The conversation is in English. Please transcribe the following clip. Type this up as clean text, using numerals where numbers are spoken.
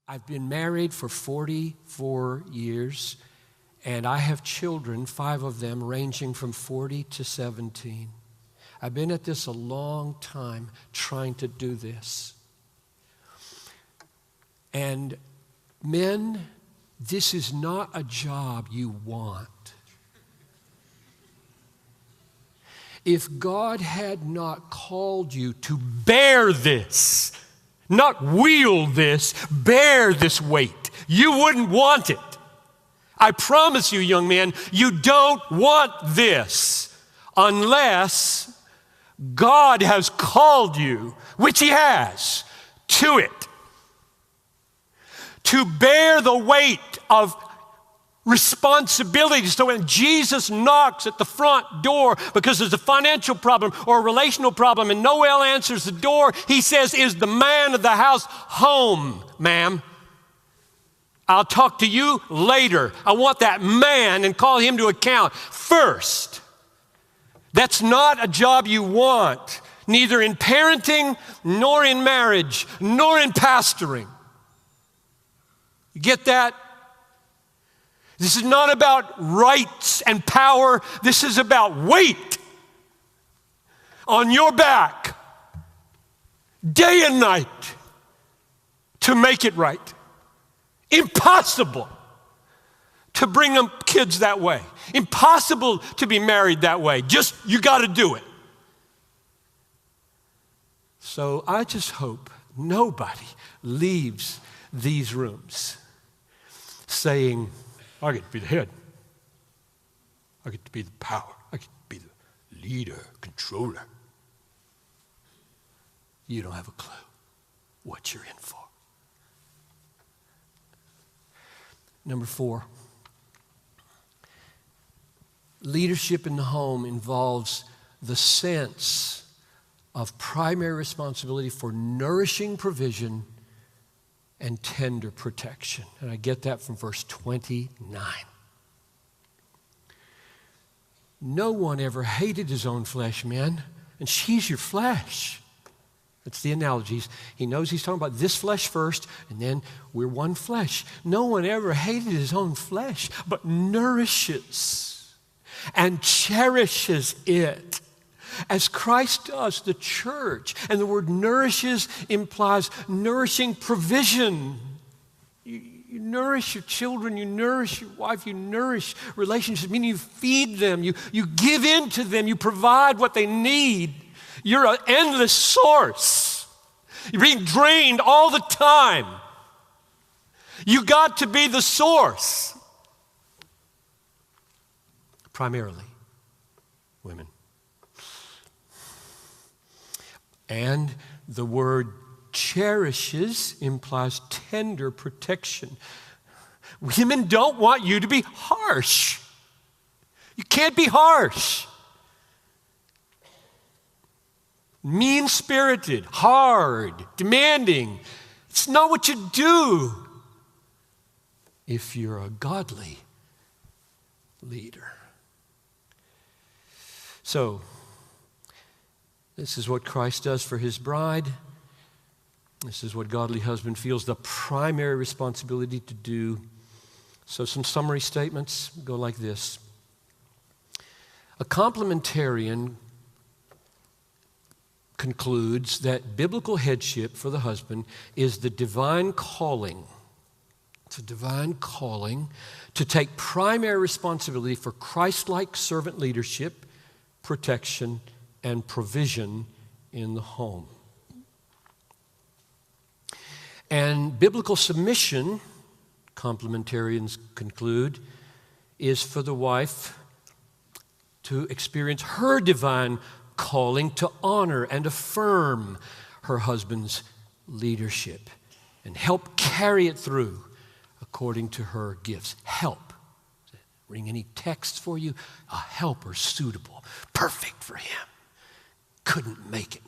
I've been married for 44 years, and I have children, 5 of them, ranging from 40 to 17. I've been at this a long time trying to do this. And men, this is not a job you want. If God had not called you to bear this, not wield this, bear this weight, you wouldn't want it. I promise you, young man, you don't want this unless God has called you, which He has, to it. To bear the weight of responsibility. So when Jesus knocks at the front door because there's a financial problem or a relational problem and Noel answers the door, He says, "Is the man of the house home, ma'am? I'll talk to you later. I want that man," and call him to account first. That's not a job you want, neither in parenting, nor in marriage, nor in pastoring. You get that? This is not about rights and power. This is about weight on your back, day and night, to make it right. Impossible to bring up kids that way. Impossible to be married that way. Just, you got to do it. So I just hope nobody leaves these rooms saying, "I get to be the head. I get to be the power. I get to be the leader, controller." You don't have a clue what you're in for. Number 4, leadership in the home involves the sense of primary responsibility for nourishing provision and tender protection. And I get that from verse 29. No one ever hated his own flesh, men, and she's your flesh. That's the analogies. He knows he's talking about this flesh first, and then we're one flesh. No one ever hated his own flesh, but nourishes and cherishes it, as Christ does the church. And the word nourishes implies nourishing provision. You nourish your children, you nourish your wife, you nourish relationships, meaning you feed them, you give in to them, you provide what they need. You're an endless source. You're being drained all the time. You got to be the source. Primarily, women. And the word cherishes implies tender protection. Women don't want you to be harsh. You can't be harsh. Mean-spirited, hard, demanding. It's not what you do if you're a godly leader. So, this is what Christ does for His bride. This is what godly husband feels the primary responsibility to do. So some summary statements go like this. A complementarian concludes that biblical headship for the husband is the divine calling. It's a divine calling to take primary responsibility for Christ-like servant leadership, protection, and provision in the home. And biblical submission, complementarians conclude, is for the wife to experience her divine calling to honor and affirm her husband's leadership and help carry it through according to her gifts. Help. Ring any texts for you? A helper suitable, perfect for him. Couldn't make it